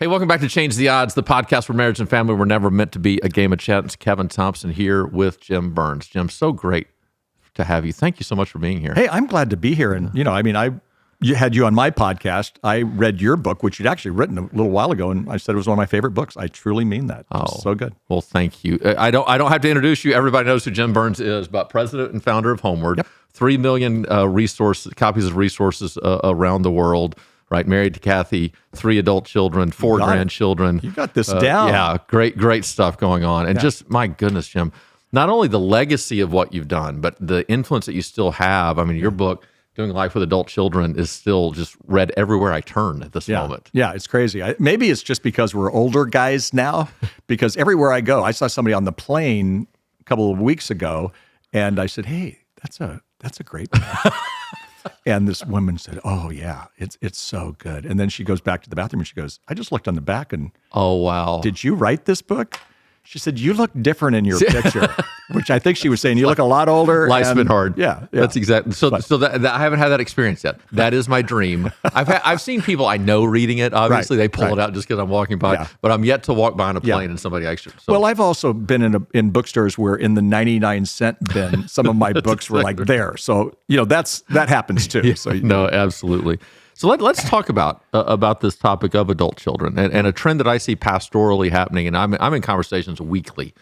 Hey, welcome back to Change the Odds, the podcast where marriage and family were never meant to be a game of chance. It's Kevin Thompson here with Jim Burns. Jim, so great to have you. Thank you so much for being here. Hey, I'm glad to be here. And, you had you on my podcast. I read your book, which you'd actually written a little while ago, and I said it was one of my favorite books. I truly mean that. It's so good. Well, thank you. I don't have to introduce you. Everybody knows who Jim Burns is, but president and founder of HomeWord. Yep. 3 million copies of resources around the world. Right, married to Kathy, 3 adult children, 4 grandchildren. You got this down. Yeah, great stuff going on. And just, my goodness, Jim, not only the legacy of what you've done, but the influence that you still have. I mean, your book, Doing Life with Adult Children, is still just read everywhere I turn at this moment. Yeah, it's crazy. Maybe it's just because we're older guys now, because everywhere I go, I saw somebody on the plane a couple of weeks ago, and I said, hey, that's a great book. And this woman said, oh, yeah, it's so good. And then she goes back to the bathroom and she goes, I just looked on the back and, oh, wow. Did you write this book? She said, you look different in your picture, which I think she was saying, you look a lot older. Life's been hard. Yeah. That's exactly. So that I haven't had that experience yet. That is my dream. I've seen people I know reading it. Obviously, they pull it out just because I'm walking by. But I'm yet to walk behind a plane and somebody actually. So. Well, I've also been in bookstores where in the 99-cent bin, some of my books were like there. So, that happens too. Yeah, so no, absolutely. So let's talk about this topic of adult children and a trend that I see pastorally happening, and I'm in conversations weekly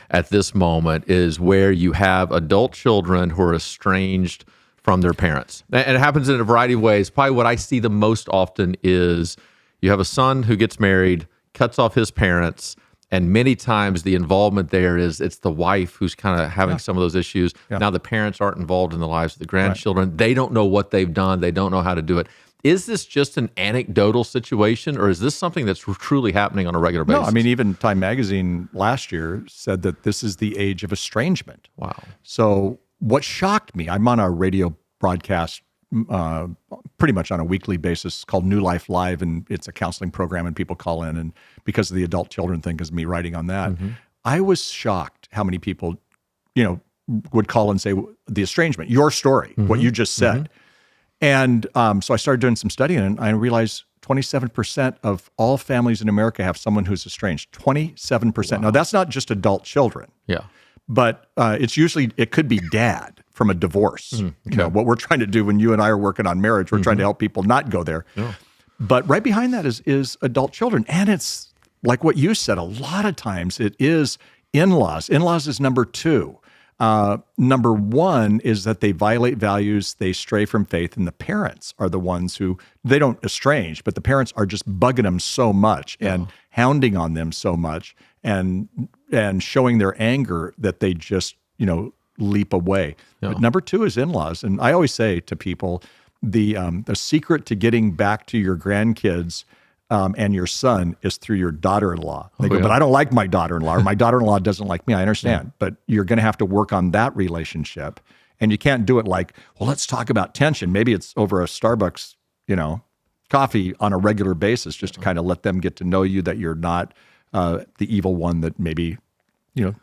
at this moment, is where you have adult children who are estranged from their parents. And it happens in a variety of ways. Probably what I see the most often is you have a son who gets married, cuts off his parents, and many times the involvement there is it's the wife who's kind of having some of those issues. Now the parents aren't involved in the lives of the grandchildren. They don't know what they've done. They don't know how to do it. Is this just an anecdotal situation, or is this something that's truly happening on a regular basis? No, I mean, even Time Magazine last year said that this is the age of estrangement. Wow. So what shocked me, I'm on a radio broadcast pretty much on a weekly basis called New Life Live, and it's a counseling program, and people call in, and because of the adult children thing, because of me writing on that, I was shocked how many people, would call and say, the estrangement, your story, what you just said. And so I started doing some studying, and I realized 27% of all families in America have someone who's estranged. 27%. Wow. Now, that's not just adult children. Yeah. But it could be dad from a divorce. What we're trying to do when you and I are working on marriage, we're trying to help people not go there. Yeah. But right behind that is adult children. And it's like what you said, a lot of times it is in-laws. In-laws is number 2. Number 1 is that they violate values, they stray from faith, and the parents are the ones who, they don't estrange, but the parents are just bugging them so much and hounding on them so much and showing their anger that they just, leap away. Yeah. But number 2 is in-laws. And I always say to people, the secret to getting back to your grandkids and your son is through your daughter-in-law. They go, but I don't like my daughter-in-law, or my daughter-in-law doesn't like me. I understand, but you're going to have to work on that relationship. And you can't do it like, well, let's talk about tension. Maybe it's over a Starbucks, coffee on a regular basis, just to kind of let them get to know you, that you're not the evil one that maybe,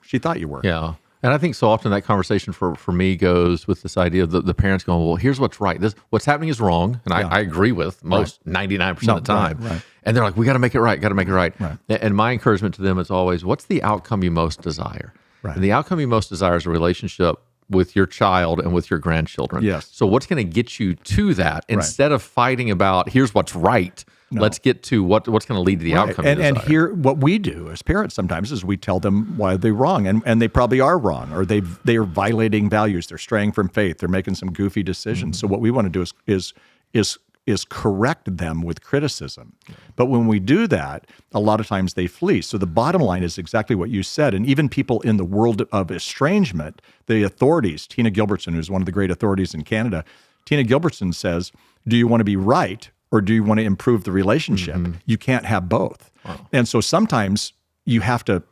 she thought you were. Yeah. And I think so often that conversation for me goes with this idea of the parents going, well, here's what's right. What's happening is wrong. And I agree with most 99% of the time. Right. And they're like, we got to make it right, right. And my encouragement to them is always, what's the outcome you most desire? Right. And the outcome you most desire is a relationship with your child and with your grandchildren. Yes. So what's going to get you to that instead of fighting about, here's what's right? No. Let's get to what's going to lead to the outcome. And here, what we do as parents sometimes is we tell them why they're wrong, and they probably are wrong, or they are violating values. They're straying from faith. They're making some goofy decisions. So what we want to do is correct them with criticism. But when we do that, a lot of times they flee. So the bottom line is exactly what you said. And even people in the world of estrangement, the authorities, Tina Gilbertson, who's one of the great authorities in Canada, Tina Gilbertson says, do you want to be right, or do you want to improve the relationship? You can't have both. Wow. And so sometimes you have to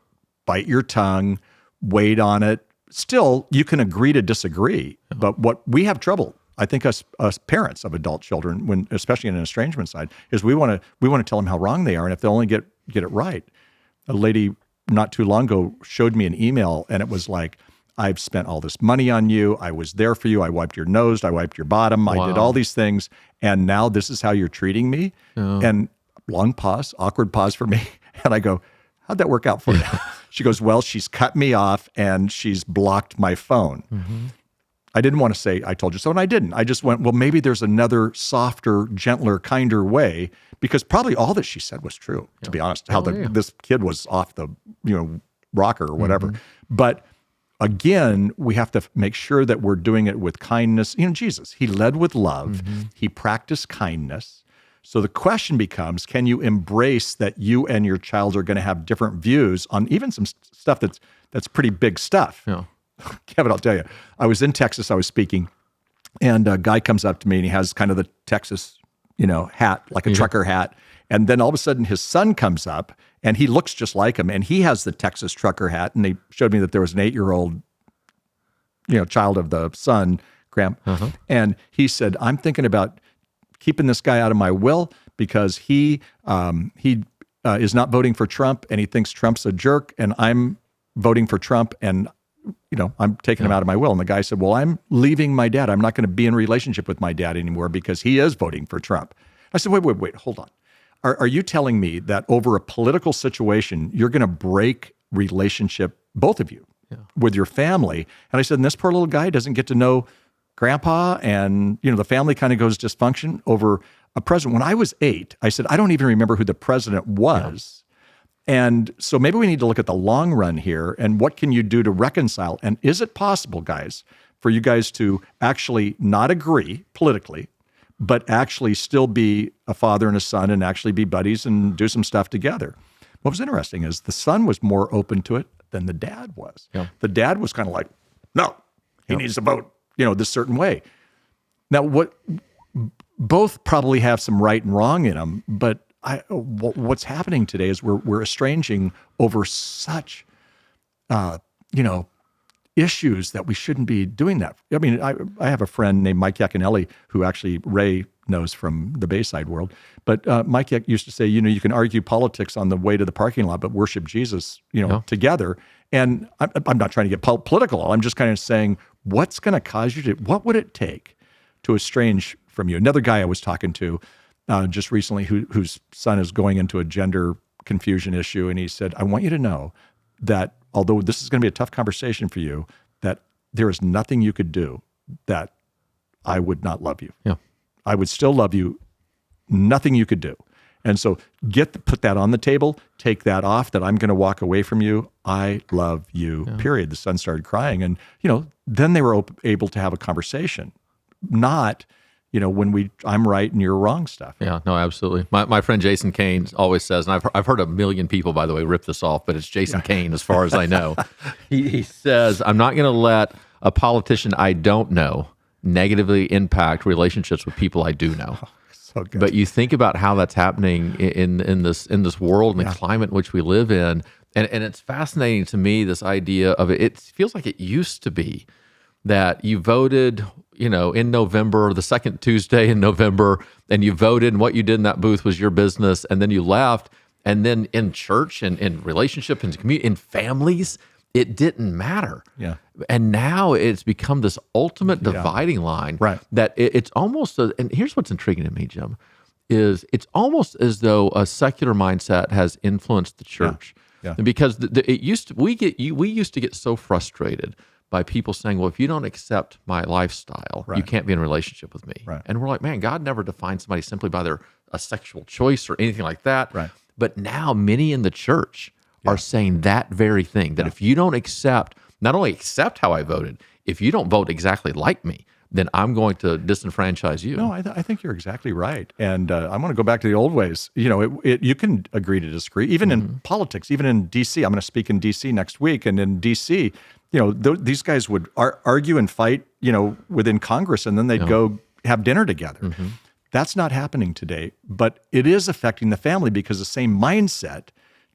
bite your tongue, wait on it. Still, you can agree to disagree. But what we have trouble, I think us parents of adult children, when especially in an estrangement side, is we want to tell them how wrong they are, and if they'll only get it right. A lady not too long ago showed me an email, and it was like, I've spent all this money on you. I was there for you. I wiped your nose. I wiped your bottom. Wow. I did all these things. And now this is how you're treating me. Oh. And long pause, awkward pause for me. And I go, how'd that work out for you? She goes, well, she's cut me off and she's blocked my phone. I didn't want to say, I told you so, and I didn't. I just went, well, maybe there's another softer, gentler, kinder way, because probably all that she said was true, to be honest, how this kid was off the rocker or whatever. But again, we have to make sure that we're doing it with kindness. Jesus, he led with love. He practiced kindness. So the question becomes, can you embrace that you and your child are going to have different views on even some stuff that's pretty big stuff? Yeah. Kevin, I'll tell you, I was in Texas, I was speaking, and a guy comes up to me and he has kind of the Texas, hat, like a trucker hat. And then all of a sudden his son comes up and he looks just like him and he has the Texas trucker hat. And they showed me that there was an 8-year-old, child of the son, Graham. And he said, I'm thinking about keeping this guy out of my will because he is not voting for Trump and he thinks Trump's a jerk and I'm voting for Trump and I'm taking him out of my will. And the guy said, well, I'm leaving my dad. I'm not going to be in relationship with my dad anymore because he is voting for Trump. I said, wait, hold on. Are you telling me that over a political situation, you're going to break relationship, both of you, with your family? And I said, and this poor little guy doesn't get to know grandpa and, the family kind of goes dysfunction over a president. When I was 8, I said, I don't even remember who the president was. And so maybe we need to look at the long run here and what can you do to reconcile? And is it possible, guys, for you guys to actually not agree politically, but actually still be a father and a son and actually be buddies and do some stuff together? What was interesting is the son was more open to it than the dad was. The dad was kind of like, no, he needs to vote, this certain way. Now, both probably have some right and wrong in them, but what's happening today is we're estranging over such, issues that we shouldn't be doing that. I mean, I have a friend named Mike Yaconelli who actually Ray knows from the Bayside world. But Mike used to say, you can argue politics on the way to the parking lot, but worship Jesus, together. And I'm not trying to get political. I'm just kind of saying, what's going to cause you to? What would it take to estrange from you? Another guy I was talking to just recently whose son is going into a gender confusion issue. And he said, I want you to know that although this is going to be a tough conversation for you, that there is nothing you could do that I would not love you. I would still love you. Nothing you could do. And so put that on the table, take that off, that I'm going to walk away from you. I love you, period. The son started crying. And, then they were able to have a conversation, not when I'm right and you're wrong stuff. Yeah, no, absolutely. My friend Jason Kane always says, and I've heard a million people, by the way, rip this off, but it's Jason Kane as far as I know. He says, I'm not going to let a politician I don't know negatively impact relationships with people I do know. So good. But you think about how that's happening in this world and the climate in which we live in, and it's fascinating to me, this idea of it. It feels like it used to be that you voted, in November, the second Tuesday in November, and you voted, and what you did in that booth was your business, and then you left. And then in church and in relationship and community, in families, it didn't matter. And now it's become this ultimate dividing line. That it's almost, and here's what's intriguing to me, Jim, is it's almost as though a secular mindset has influenced the church. Because we used to get so frustrated by people saying, well, if you don't accept my lifestyle, you can't be in a relationship with me. And we're like, man, God never defined somebody simply by a sexual choice or anything like that. But now many in the church are saying that very thing, that if you don't not only accept how I voted, if you don't vote exactly like me, then I'm going to disenfranchise you. No, I think you're exactly right. And I want to go back to the old ways. You can agree to disagree, even in politics, even in D.C. I'm going to speak in D.C. next week. And in D.C., these guys would argue and fight, within Congress, and then they'd go have dinner together. That's not happening today, but it is affecting the family because the same mindset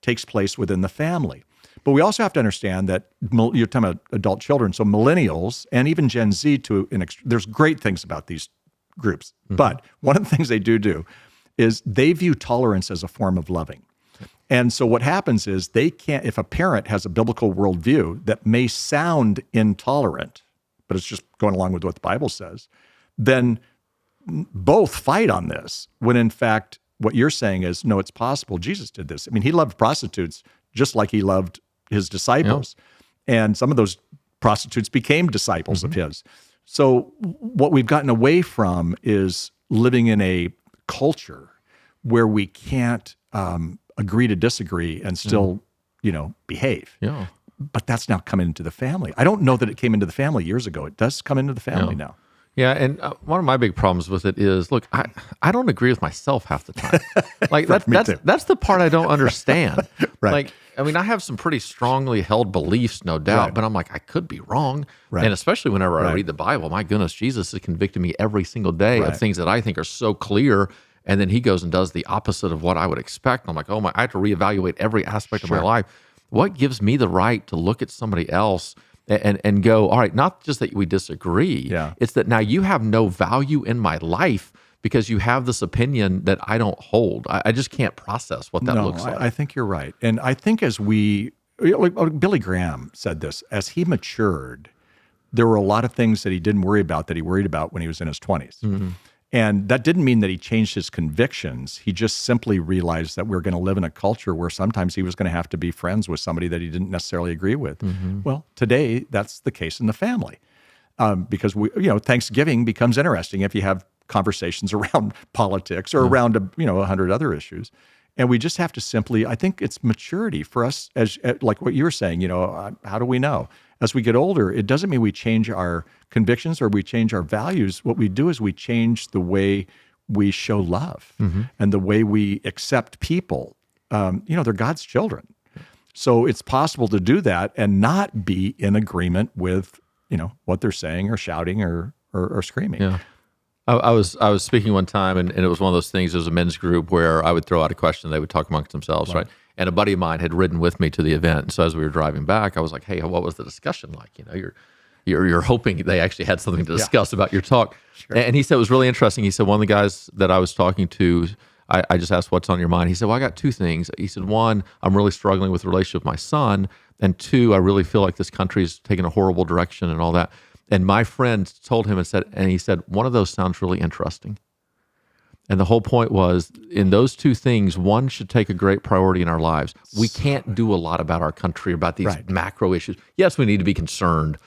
takes place within the family. But we also have to understand that you're talking about adult children, so millennials and even Gen Z, there's great things about these groups. But one of the things they do is they view tolerance as a form of loving. And so what happens is if a parent has a biblical worldview that may sound intolerant, but it's just going along with what the Bible says, then both fight on this when in fact what you're saying is, no, it's possible. Jesus did this. I mean, he loved prostitutes just like he loved his disciples. And some of those prostitutes became disciples of his. So what we've gotten away from is living in a culture where we can't agree to disagree and still, behave. Yeah. But that's now come into the family. I don't know that it came into the family years ago. It does come into the family now. Yeah, and one of my big problems with it is, look, I don't agree with myself half the time. Like that's the part I don't understand. Right. Like, I mean, I have some pretty strongly held beliefs, no doubt, but I'm like, I could be wrong. Right. And especially whenever I read the Bible, my goodness, Jesus is convicting me every single day of things that I think are so clear. And then he goes and does the opposite of what I would expect. I'm like, oh my, I have to reevaluate every aspect of my life. What gives me the right to look at somebody else and go, all right, not just that we disagree. It's that now you have no value in my life because you have this opinion that I don't hold. I just can't process what that looks like. I think you're right. And I think as Billy Graham said this, as he matured, there were a lot of things that he didn't worry about that he worried about when he was in his 20s. And that didn't mean that he changed his convictions. He just simply realized that we're going to live in a culture where sometimes he was going to have to be friends with somebody that he didn't necessarily agree with. Well, today, that's the case in the family. Because Thanksgiving becomes interesting if you have conversations around politics or around 100 other issues. And we just have to simply, I think it's maturity for us, as like what you were saying, how do we know? As we get older, it doesn't mean we change our convictions or we change our values. What we do is we change the way we show love and the way we accept people. They're God's children. So it's possible to do that and not be in agreement with, what they're saying or shouting or screaming. Yeah. I was speaking one time, and it was one of those things. There was a men's group where I would throw out a question, they would talk amongst themselves, right? And a buddy of mine had ridden with me to the event. So as we were driving back, I was like, "Hey, what was the discussion like? You're hoping they actually had something to discuss about your talk." Sure. And he said it was really interesting. He said one of the guys that I was talking to, I just asked, "What's on your mind?" He said, "Well, I got two things." He said, "One, I'm really struggling with the relationship with my son, and two, I really feel like this country's taking a horrible direction and all that." And my friend told him and he said, "One of those sounds really interesting." And the whole point was, in those two things, one should take a great priority in our lives. We can't do a lot about our country, about these macro issues. Yes, we need to be concerned,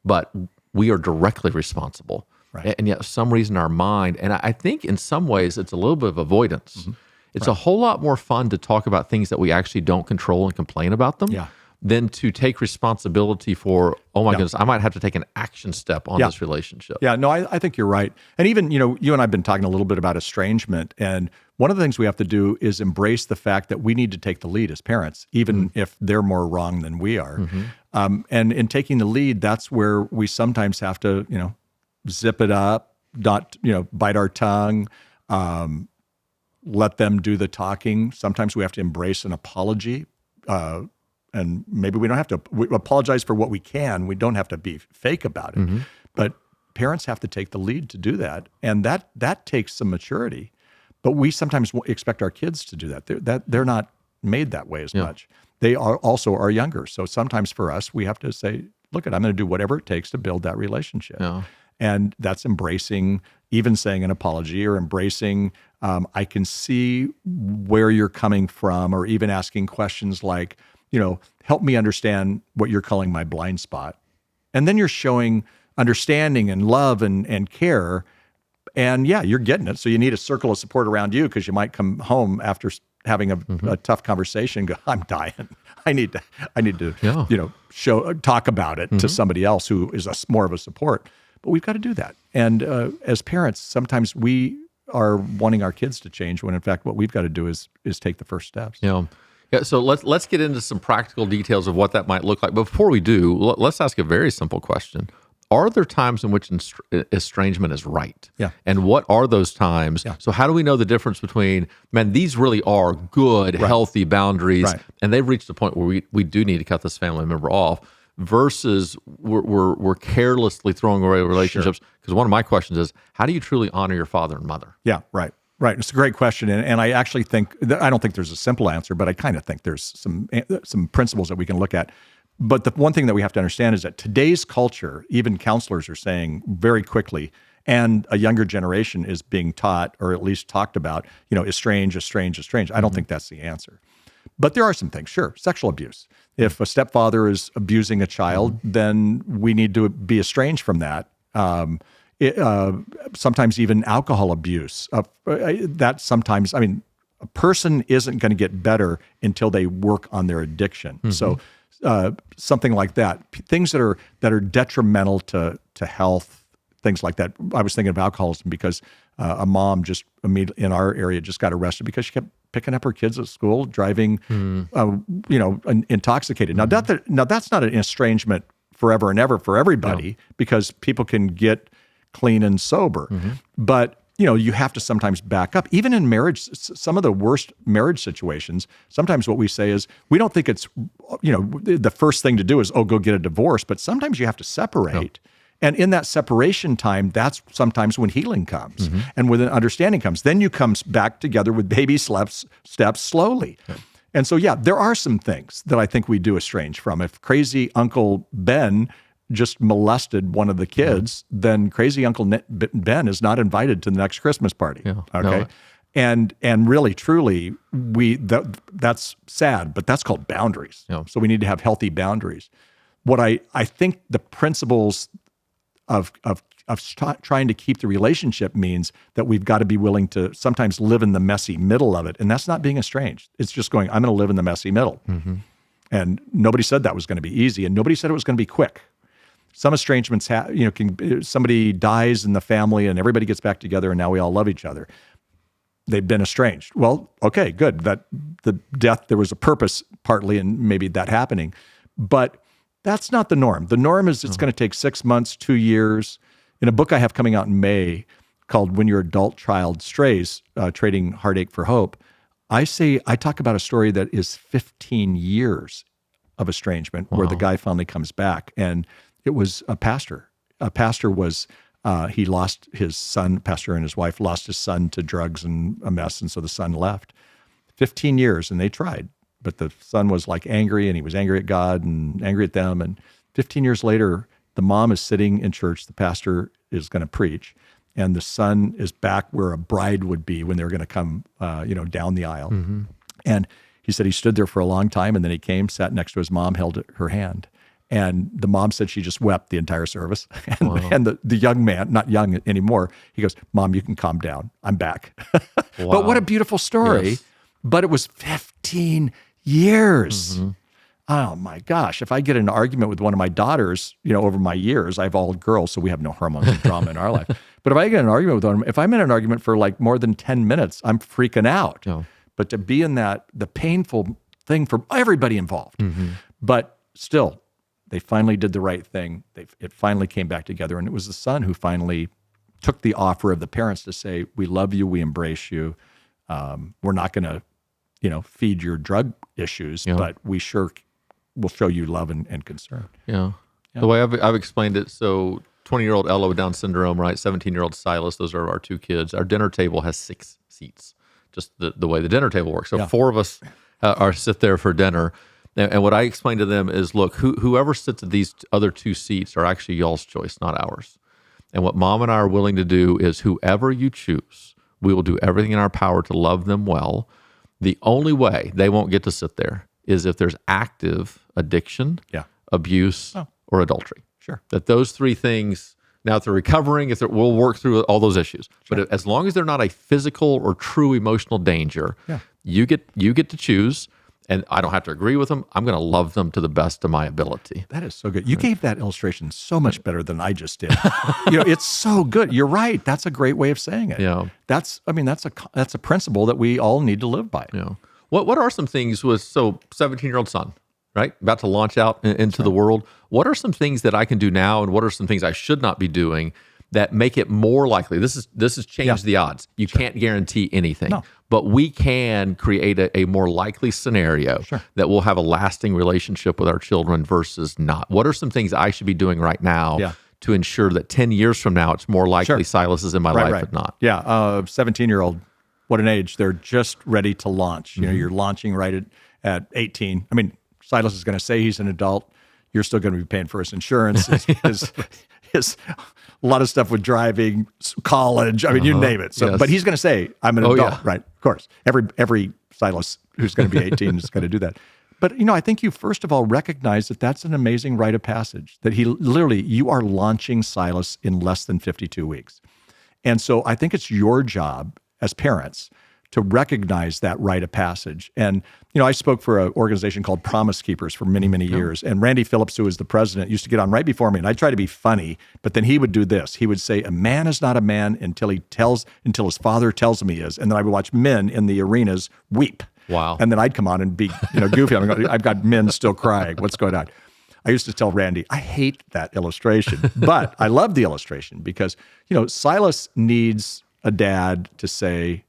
but we are directly responsible. Right. And yet, for some reason, our mind, and I think in some ways, it's a little bit of avoidance. It's a whole lot more fun to talk about things that we actually don't control and complain about them. Than to take responsibility for, oh my goodness, I might have to take an action step on this relationship. Yeah, no, I think you're right. And even, you and I have been talking a little bit about estrangement. And one of the things we have to do is embrace the fact that we need to take the lead as parents, even if they're more wrong than we are. And in taking the lead, that's where we sometimes have to, zip it up, not, bite our tongue, let them do the talking. Sometimes we have to embrace an apology. And maybe we don't have to apologize for what we can. We don't have to be fake about it. But parents have to take the lead to do that. And that takes some maturity. But we sometimes expect our kids to do that. They're not made that way as much. They are younger. So sometimes for us, we have to say, look, I'm going to do whatever it takes to build that relationship. And that's embracing, even saying an apology or embracing, I can see where you're coming from, or even asking questions like, help me understand what you're calling my blind spot. And then you're showing understanding and love and care. And you're getting it. So you need a circle of support around you, because you might come home after having a tough conversation and go, I'm dying. I need to talk about it to somebody else who is more of a support. But we've got to do that. And as parents, sometimes we are wanting our kids to change when in fact what we've got to do is take the first steps. Yeah, so let's get into some practical details of what that might look like. But before we do, let's ask a very simple question. Are there times in which estrangement is right? And what are those times? So how do we know the difference between, these really are good, healthy boundaries, and they've reached a point where we do need to cut this family member off, versus we're carelessly throwing away relationships? Because one of my questions is, how do you truly honor your father and mother? Right. It's a great question. And I actually think, I don't think there's a simple answer, but I kind of think there's some principles that we can look at. But the one thing that we have to understand is that today's culture, even counselors are saying very quickly, And a younger generation is being taught, or at least talked about, estrange. I don't think that's the answer. But there are some things, sure. Sexual abuse. If a stepfather is abusing a child, then we need to be estranged from that. Sometimes even alcohol abuse. That sometimes, a person isn't going to get better until they work on their addiction. So something like that, things that are detrimental to health, things like that. I was thinking of alcoholism because a mom just immediately in our area just got arrested because she kept picking up her kids at school, driving, intoxicated. Now that's not an estrangement forever and ever for everybody because people can get clean and sober, but you have to sometimes back up. Even in marriage, some of the worst marriage situations, sometimes what we say is, we don't think it's, the first thing to do is, go get a divorce, but sometimes you have to separate. And in that separation time, that's sometimes when healing comes and when understanding comes. Then you come back together with baby steps slowly. And so, there are some things that I think we do estrange from. If crazy Uncle Ben just molested one of the kids, then crazy Uncle Ben is not invited to the next Christmas party. Okay. No. And really, truly, that's sad, but that's called boundaries. So we need to have healthy boundaries. What I think the principles of trying to keep the relationship means that we've got to be willing to sometimes live in the messy middle of it. And that's not being estranged. It's just going, I'm going to live in the messy middle. And nobody said that was going to be easy, and nobody said it was going to be quick. Some estrangements, somebody dies in the family and everybody gets back together and now we all love each other. They've been estranged. Well, okay, good. That the death, there was a purpose partly in maybe that happening, but that's not the norm. The norm is it's going to take 6 months, 2 years. In a book I have coming out in May called When Your Adult Child Strays, Trading Heartache for Hope, I talk about a story that is 15 years of estrangement where the guy finally comes back. And it was a pastor. A pastor was, he lost his son, pastor and his wife lost his son to drugs and a mess. And so the son left. 15 years and they tried. But the son was angry, and he was angry at God and angry at them. And 15 years later, the mom is sitting in church. The pastor is going to preach, and the son is back where a bride would be when they were going to come, down the aisle. And he said he stood there for a long time, and then he came, sat next to his mom, held her hand. And the mom said she just wept the entire service. And the young man, not young anymore, he goes, "Mom, you can calm down. I'm back." But what a beautiful story. Yes. But it was 15 years. Oh my gosh. If I get in an argument with one of my daughters, over my years, I have all girls, so we have no hormones and drama in our life. But if I get in an argument with one, if I'm in an argument for more than 10 minutes, I'm freaking out. But to be in the painful thing for everybody involved. But still, they finally did the right thing. It finally came back together. And it was the son who finally took the offer of the parents to say, "We love you. We embrace you. We're not going to, feed your drug issues, but we sure will show you love and concern." The way I've explained it, so 20-year-old Ella with Down syndrome, right? 17-year-old Silas, those are our two kids. Our dinner table has 6 seats, just the way the dinner table works. So 4 of us sit there for dinner. And what I explain to them is, look, whoever sits at these other 2 seats are actually y'all's choice, not ours. And what Mom and I are willing to do is whoever you choose, we will do everything in our power to love them well. The only way they won't get to sit there is if there's active addiction, abuse, or adultery. Sure. That those 3 things, now if they're recovering, we'll work through all those issues. Sure. But as long as they're not a physical or true emotional danger, you get to choose. And I don't have to agree with them. I'm going to love them to the best of my ability. That is so good. You gave that illustration so much better than I just did. It's so good. You're right. That's a great way of saying it. That's a principle that we all need to live by. What are some things with 17-year-old son, right? About to launch out into the world. What are some things that I can do now, and what are some things I should not be doing that make it more likely? This has changed the odds. You can't guarantee anything. No. But we can create a more likely scenario that we'll have a lasting relationship with our children versus not. What are some things I should be doing right now to ensure that 10 years from now, it's more likely Silas is in my life than not? 17-year-old, what an age. They're just ready to launch. You're launching right at 18. I mean, Silas is going to say he's an adult. You're still going to be paying for his insurance. a lot of stuff with driving, college. I mean, you name it. So, but he's going to say, "I'm an adult," right? Of course, every Silas who's going to be 18 is going to do that. But I think you first of all recognize that that's an amazing rite of passage. That you are launching Silas in less than 52 weeks, and so I think it's your job as parents to recognize that rite of passage. And, I spoke for an organization called Promise Keepers for many, many years. And Randy Phillips, who was the president, used to get on right before me. And I try to be funny, but then he would do this. He would say, "A man is not a man until his father tells him he is." And then I would watch men in the arenas weep. Wow. And then I'd come on and be, goofy. I've got men still crying. What's going on? I used to tell Randy, I hate that illustration, but I love the illustration because, Silas needs a dad to say,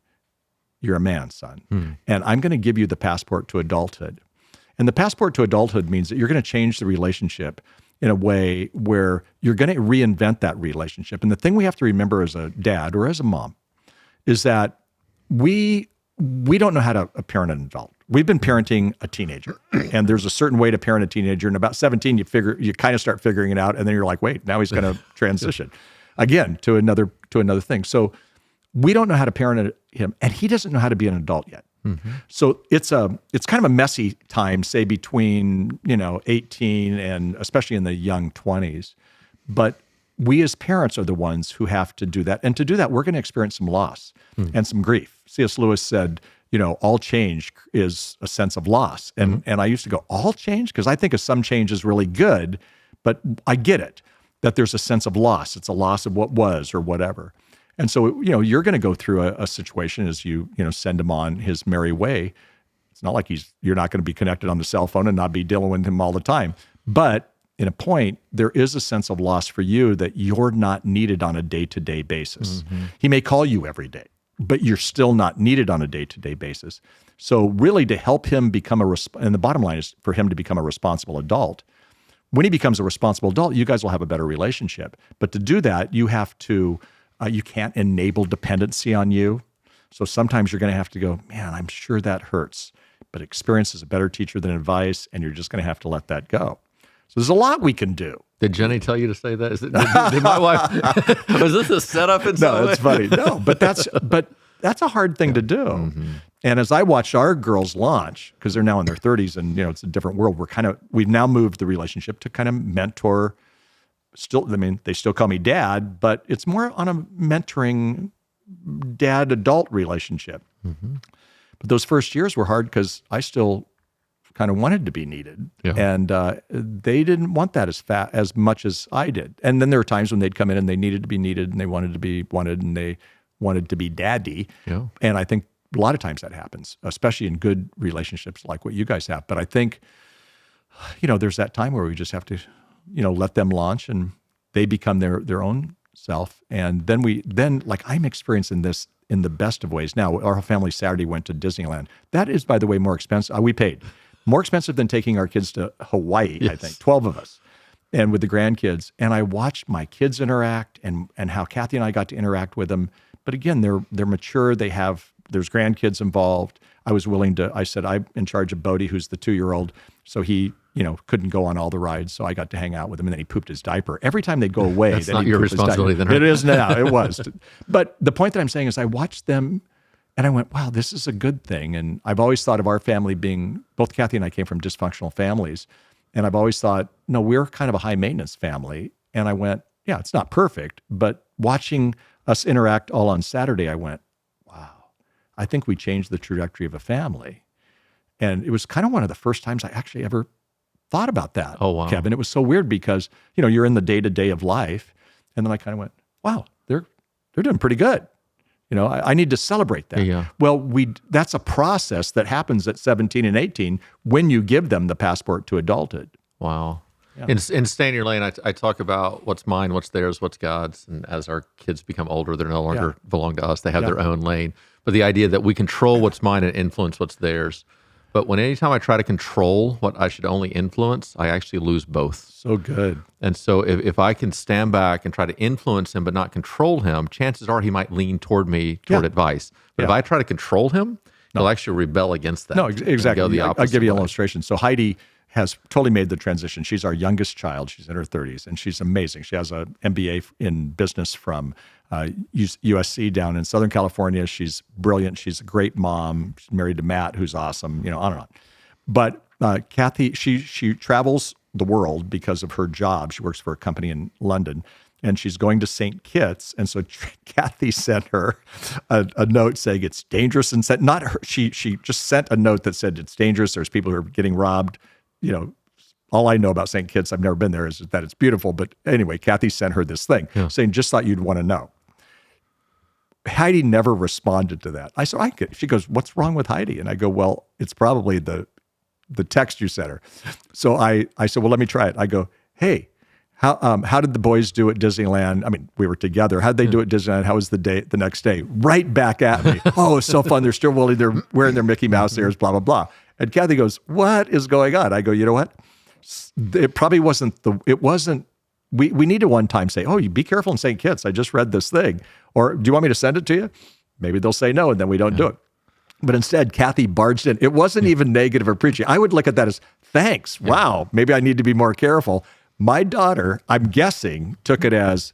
"You're a man, son, and I'm going to give you the passport to adulthood." And the passport to adulthood means that you're going to change the relationship in a way where you're going to reinvent that relationship. And the thing we have to remember as a dad or as a mom is that we don't know how to parent an adult. We've been parenting a teenager, and there's a certain way to parent a teenager. And about 17, you kind of start figuring it out, and then you're like, wait, now he's going to transition again to another thing. So we don't know how to parent him, and he doesn't know how to be an adult yet. Mm-hmm. So it's kind of a messy time, say between 18 and especially in the young 20s. But we as parents are the ones who have to do that, and to do that, we're going to experience some loss and some grief. C.S. Lewis said, all change is a sense of loss, and I used to go, all change, because I think of some change is really good, but I get it that there's a sense of loss. It's a loss of what was or whatever. And so, you're going to go through a situation as you send him on his merry way. It's not like you're not going to be connected on the cell phone and not be dealing with him all the time. But in a point, there is a sense of loss for you that you're not needed on a day-to-day basis. Mm-hmm. He may call you every day, but you're still not needed on a day-to-day basis. So really to help him become and the bottom line is for him to become a responsible adult. When he becomes a responsible adult, you guys will have a better relationship. But to do that, you have to you can't enable dependency on you. So sometimes you're going to have to go, man, I'm sure that hurts. But experience is a better teacher than advice, and you're just going to have to let that go. So there's a lot we can do. Did Jenny tell you to say that? Did my wife? Was this a setup in some way? No, it's funny. No, but that's a hard thing to do. Mm-hmm. And as I watched our girls launch, because they're now in their 30s, and it's a different world. We've now moved the relationship to kind of mentor. They still call me dad, but it's more on a mentoring dad-adult relationship. Mm-hmm. But those first years were hard because I still kind of wanted to be needed, and they didn't want that as much as I did. And then there were times when they'd come in and they needed to be needed, and they wanted to be wanted, and they wanted to be daddy. Yeah. And I think a lot of times that happens, especially in good relationships like what you guys have. But I think, there's that time where we just have to, let them launch and they become their own self. And then like I'm experiencing this in the best of ways. Now, our family Saturday went to Disneyland. That is, by the way, more expensive. We paid more expensive than taking our kids to Hawaii, yes. I think, 12 of us, and with the grandkids. And I watched my kids interact and how Kathy and I got to interact with them. But again, they're mature. There's grandkids involved. I said, I'm in charge of Bodie, who's the 2-year-old. So he, couldn't go on all the rides. So I got to hang out with him, and then he pooped his diaper. Every time they'd go away. That's not your responsibility then, right? It is now. It was. But the point that I'm saying is I watched them and I went, wow, this is a good thing. And I've always thought of our family being, both Kathy and I came from dysfunctional families. And I've always thought, no, we're kind of a high maintenance family. And I went, yeah, it's not perfect, but watching us interact all on Saturday, I went, wow, I think we changed the trajectory of a family. And it was kind of one of the first times I actually ever thought about that. Oh, wow. Kevin. It was so weird because, you're in the day-to-day of life. And then I kind of went, wow, they're doing pretty good. I need to celebrate that. Yeah. Well, that's a process that happens at 17 and 18 when you give them the passport to adulthood. Wow. Yeah. In Stay in Your Lane, I talk about what's mine, what's theirs, what's God's. And as our kids become older, they're no longer belong to us. They have their own lane. But the idea that we control what's mine and influence what's theirs. But anytime I try to control what I should only influence, I actually lose both. So good. And so if I can stand back and try to influence him but not control him, chances are he might lean toward me, toward advice. But if I try to control him, he'll actually rebel against that. No, exactly. Go the opposite I'll give you an way. illustration. So Heidi has totally made the transition. She's our youngest child. She's in her 30s, and she's amazing. She has an MBA in business from USC down in Southern California. She's brilliant. She's a great mom. She's married to Matt, who's awesome, on and on. But Kathy, she travels the world because of her job. She works for a company in London, and she's going to St. Kitts. And so Kathy sent her a note saying it's dangerous, and said, not her, she just sent a note that said it's dangerous. There's people who are getting robbed. All I know about St. Kitts, I've never been there, is that it's beautiful. But anyway, Kathy sent her this thing saying, just thought you'd want to know. Heidi never responded to that. I said, she goes, what's wrong with Heidi? And I go, well, it's probably the text you sent her. So I said, well, let me try it. I go, hey, how did the boys do at Disneyland? I mean, we were together. How'd they do at Disneyland? How was the next day? Right back at me. Oh, it's so fun. They're still they're wearing their Mickey Mouse ears, blah, blah, blah. And Kathy goes, what is going on? I go, you know what? It probably wasn't we need to one time say, oh, you be careful in St. Kitts. I just read this thing. Or do you want me to send it to you? Maybe they'll say no, and then we don't do it. But instead, Kathy barged in. It wasn't even negative or preachy. I would look at that as, thanks. Yeah. Wow. Maybe I need to be more careful. My daughter, I'm guessing, took it as,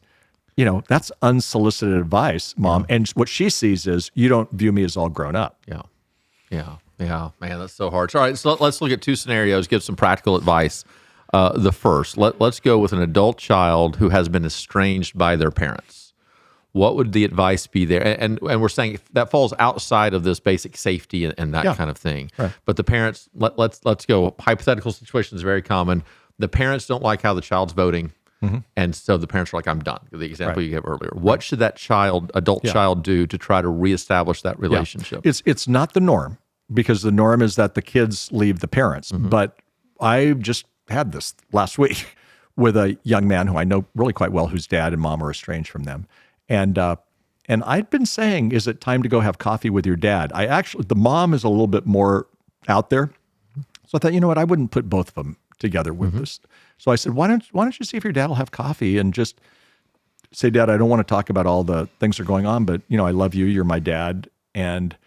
that's unsolicited advice, Mom. And what she sees is, you don't view me as all grown up. Yeah. Man, that's so hard. All right, so let's look at two scenarios, give some practical advice. The first, let's go with an adult child who has been estranged by their parents. What would the advice be there? And we're saying that falls outside of this basic safety and that kind of thing. Right. But the parents, let's go. Hypothetical situation is very common. The parents don't like how the child's voting, and so the parents are like, "I'm done." The example you gave earlier. What should that adult child, do to try to reestablish that relationship? It's not the norm, because the norm is that the kids leave the parents. But I just had this last week with a young man who I know really quite well, whose dad and mom are estranged from them. And I'd been saying, is it time to go have coffee with your dad? The mom is a little bit more out there. So I thought, you know what, I wouldn't put both of them together with this. So I said, why don't you see if your dad will have coffee and just say, Dad, I don't want to talk about all the things that are going on, but I love you. You're my dad. And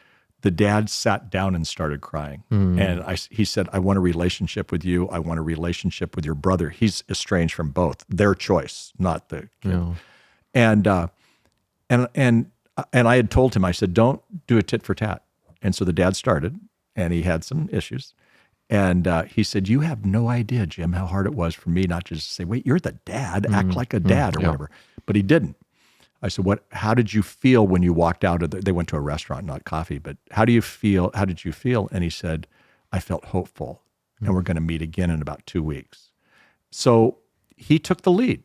the dad sat down and started crying. And he said, I want a relationship with you. I want a relationship with your brother. He's estranged from both. Their choice, not the kid. Yeah. And I had told him, I said, don't do a tit for tat. And so the dad started, and he had some issues. And he said, you have no idea, Jim, how hard it was for me not just to say, wait, you're the dad, act like a dad or whatever. But he didn't. I said, how did you feel when you walked out of they went to a restaurant, not coffee, but how did you feel? And he said, I felt hopeful, and we're going to meet again in about 2 weeks. So he took the lead.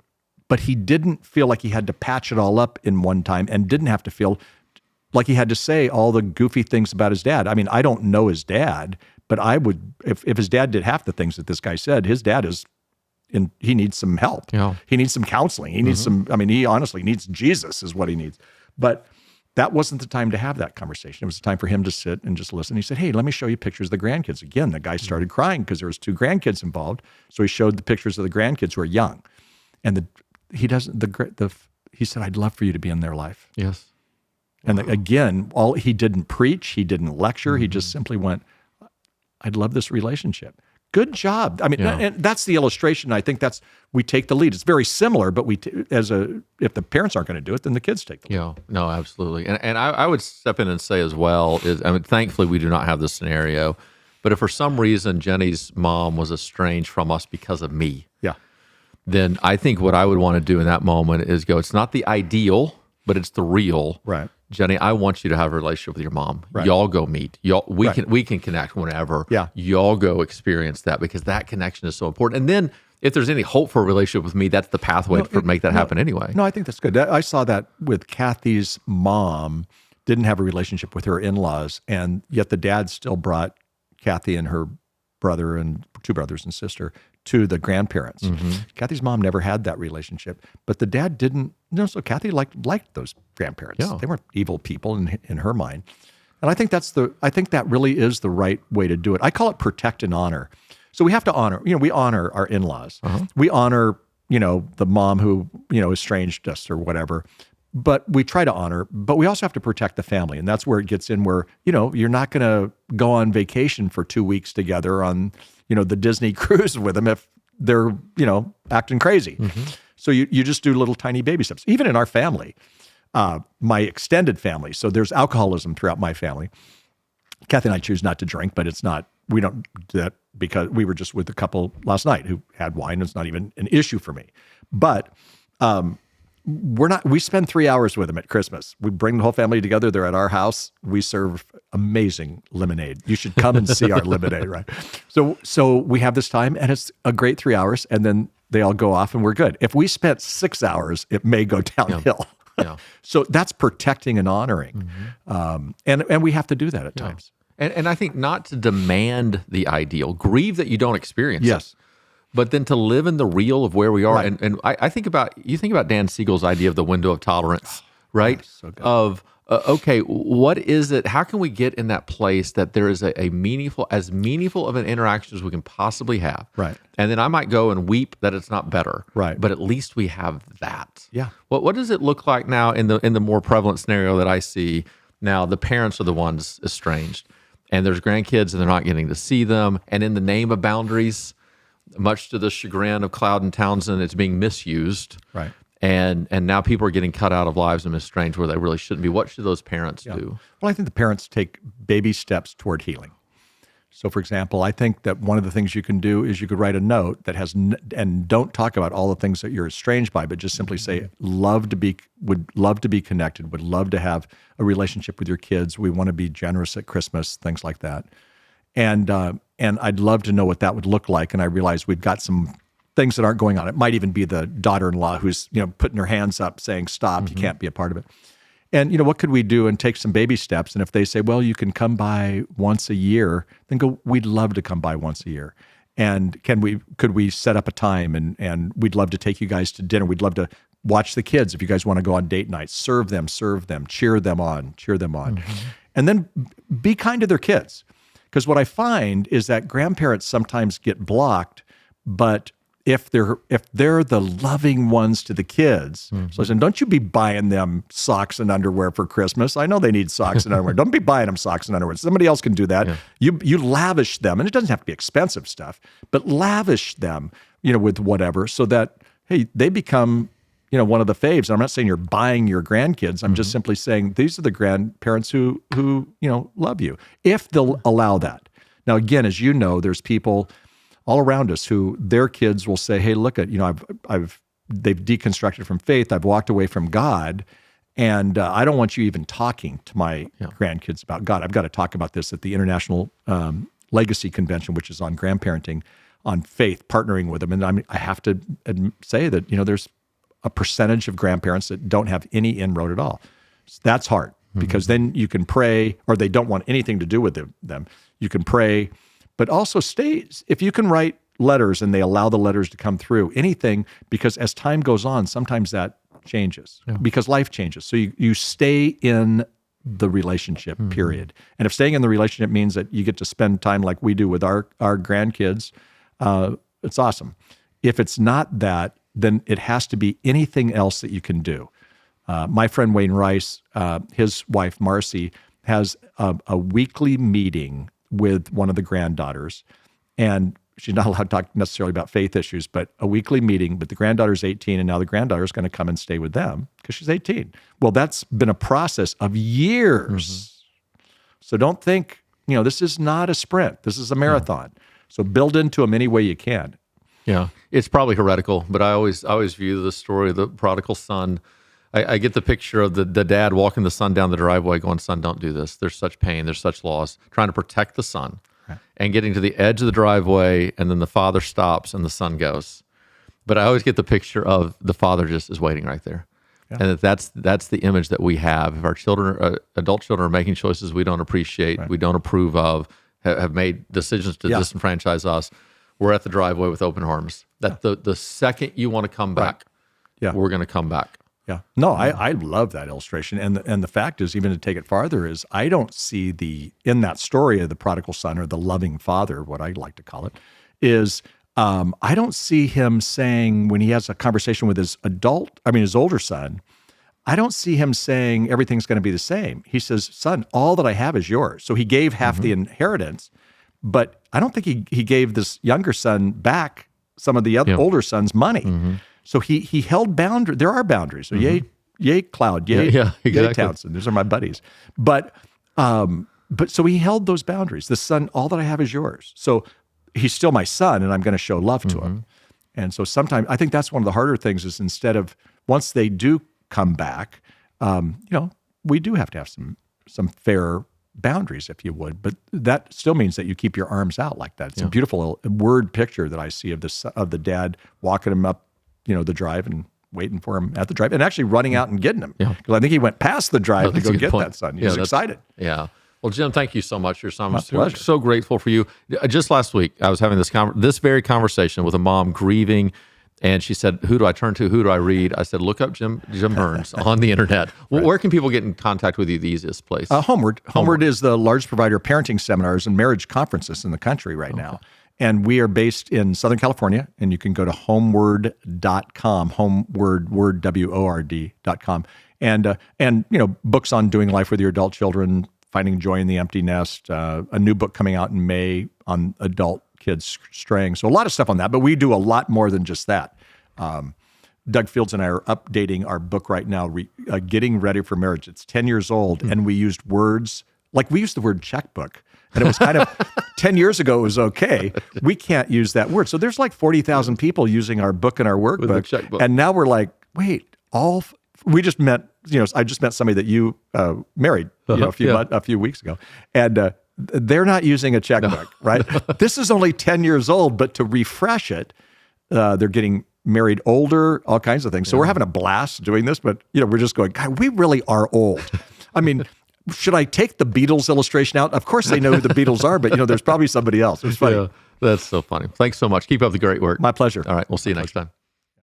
But he didn't feel like he had to patch it all up in one time, and didn't have to feel like he had to say all the goofy things about his dad. I mean, I don't know his dad, but I would, if his dad did half the things that this guy said, his dad he needs some help. Yeah. He needs some counseling. He needs he honestly needs Jesus is what he needs. But that wasn't the time to have that conversation. It was the time for him to sit and just listen. He said, hey, let me show you pictures of the grandkids. Again, the guy started crying because there was 2 grandkids involved. So he showed the pictures of the grandkids who are young. And he said, I'd love for you to be in their life. Yes. And again, he didn't preach, he didn't lecture, he just simply went, I'd love this relationship. Good job. I mean, and that's the illustration. I think we take the lead. It's very similar, but if the parents aren't going to do it, then the kids take the lead. Yeah, no, absolutely. And I would step in and say as well, thankfully we do not have this scenario, but if for some reason Jenny's mom was estranged from us because of me, then I think what I would want to do in that moment is go, it's not the ideal, but it's the real. Right. Jenny, I want you to have a relationship with your mom. Right. Y'all go meet. We can connect whenever. Yeah. Y'all go experience that, because that connection is so important. And then if there's any hope for a relationship with me, that's the pathway to make that happen anyway. No, I think that's good. I saw that with Kathy's mom, didn't have a relationship with her in-laws, and yet the dad still brought Kathy and her brother and 2 brothers and sister to the grandparents. Kathy's mom never had that relationship, but the dad didn't. So Kathy liked those grandparents. Yeah. They weren't evil people in her mind, and I think that really is the right way to do it. I call it protect and honor. So we have to honor. We honor our in-laws. We honor the mom who estranged us or whatever. but we try to honor, but we also have to protect the family. And that's where it gets in where, you're not going to go on vacation for 2 weeks together on, the Disney cruise with them if they're, acting crazy. So you just do little tiny baby steps. Even in our family, my extended family. So there's alcoholism throughout my family. Kathy and I choose not to drink, but we don't do that because we were just with a couple last night who had wine. It's not even an issue for me. But we spend 3 hours with them at Christmas. We bring the whole family together. They're at our house. We serve amazing lemonade. You should come and see our lemonade, right? So we have this time, and it's a great 3 hours, and then they all go off and we're good. If we spent 6 hours, it may go downhill. Yeah. So that's protecting and honoring. And we have to do that at times. And I think not to demand the ideal, grieve that you don't experience it, but then to live in the real of where we are. Right. And I think about Dan Siegel's idea of the window of tolerance, right? So good. Okay, what is it? How can we get in that place that there is a meaningful of an interaction as we can possibly have? Right. And then I might go and weep that it's not better. Right. But at least we have that. Yeah. What does it look like now in the more prevalent scenario that I see now? The parents are the ones estranged, and there's grandkids and they're not getting to see them. And in the name of boundaries, much to the chagrin of Cloud and Townsend, it's being misused. Right. And now people are getting cut out of lives and estranged where they really shouldn't be. What should those parents do? Well, I think the parents take baby steps toward healing. So, for example, I think that one of the things you can do is you could write a note that has, and don't talk about all the things that you're estranged by, but just simply say, would love to be connected, would love to have a relationship with your kids. We want to be generous at Christmas, things like that. And I'd love to know what that would look like. And I realize we've got some things that aren't going on. It might even be the daughter-in-law who's, putting her hands up saying, stop, you can't be a part of it. And, what could we do and take some baby steps? And if they say, well, you can come by once a year, then go, we'd love to come by once a year. And could we set up a time and we'd love to take you guys to dinner. We'd love to watch the kids. If you guys want to go on date nights, serve them, cheer them on. And then be kind to their kids. Because what I find is that grandparents sometimes get blocked, but if they're the loving ones to the kids, so I said, don't you be buying them socks and underwear for Christmas. I know they need socks and underwear. Don't be buying them socks and underwear. Somebody else can do that. Yeah. You lavish them, and it doesn't have to be expensive stuff, but lavish them, with whatever, so that hey, they become one of the faves. And I'm not saying you're buying your grandkids. I'm just simply saying these are the grandparents who love you, if they'll allow that. Now, again, as you know, there's people all around us who their kids will say, hey, look at, they've deconstructed from faith. I've walked away from God, and I don't want you even talking to my grandkids about God. I've got to talk about this at the International Legacy Convention, which is on grandparenting, on faith, partnering with them. And I have to say that, there's a percentage of grandparents that don't have any inroad at all. That's hard because then you can pray, or they don't want anything to do with them. You can pray, but also if you can write letters and they allow the letters to come through, anything, because as time goes on, sometimes that changes because life changes. So you stay in the relationship, period. And if staying in the relationship means that you get to spend time like we do with our grandkids, it's awesome. If it's not that, then it has to be anything else that you can do. My friend Wayne Rice, his wife Marcy, has a weekly meeting with one of the granddaughters, and she's not allowed to talk necessarily about faith issues, but a weekly meeting. But the granddaughter's 18, and now the granddaughter's going to come and stay with them because she's 18. Well, that's been a process of years. So don't think, this is not a sprint. This is a marathon. So build into them any way you can. Yeah, it's probably heretical, but I always view the story of the prodigal son. I get the picture of the dad walking the son down the driveway going, son, don't do this. There's such pain. There's such loss. Trying to protect the son and getting to the edge of the driveway, and then the father stops and the son goes. But I always get the picture of the father just is waiting right there. Yeah. And that's the image that we have. If our children, adult children, are making choices we don't appreciate, we don't approve of, have made decisions to disenfranchise us, we're at the driveway with open arms. That the second you want to come back, we're going to come back. Yeah. No, I love that illustration. And the fact is, even to take it farther, is I don't see in that story of the prodigal son, or the loving father, what I like to call it, is I don't see him saying, when he has a conversation with his older son, I don't see him saying everything's going to be the same. He says, son, all that I have is yours. So he gave half the inheritance, but I don't think he gave this younger son back some of the other older son's money. So he held boundaries. There are boundaries. So yay Cloud, yay Thompson. Those are my buddies. But so he held those boundaries. The son, all that I have is yours. So he's still my son, and I'm going to show love to him. And so sometimes I think that's one of the harder things is instead of once they do come back, we do have to have some fair boundaries, if you would. But that still means that you keep your arms out like that. It's a beautiful word picture that I see of the dad walking him up, the drive and waiting for him at the drive and actually running out and getting him. Because I think he went past the drive to go get that son. He was excited. Yeah. Well, Jim, thank you so much for your time. I'm so grateful for you. Just last week, I was having this very conversation with a mom grieving, and she said, "Who do I turn to? Who do I read?" I said, "Look up Jim Burns on the internet." Well, where can people get in contact with you? The easiest place. HomeWord. HomeWord is the largest provider of parenting seminars and marriage conferences in the country right now. And we are based in Southern California, and you can go to homeword.com, homeword, word, WORD.com. And books on doing life with your adult children, Finding Joy in the Empty Nest, a new book coming out in May on adult kids straying. So a lot of stuff on that, but we do a lot more than just that. Doug Fields and I are updating our book right now, Getting Ready for Marriage. It's 10 years old, and we used words, like we used the word checkbook. And it was kind of, 10 years ago, it was okay. We can't use that word. So there's like 40,000 people using our book and our workbook. And now we're like, wait, we just met, I just met somebody that you married a few weeks ago. And they're not using a checkbook, right? This is only 10 years old, but to refresh it, they're getting married older, all kinds of things. So we're having a blast doing this, but we're just going, God, we really are old. I mean, should I take the Beatles illustration out? Of course they know who the Beatles are, but there's probably somebody else. It was funny. Yeah, that's so funny. Thanks so much. Keep up the great work. My pleasure. All right. We'll see you next time.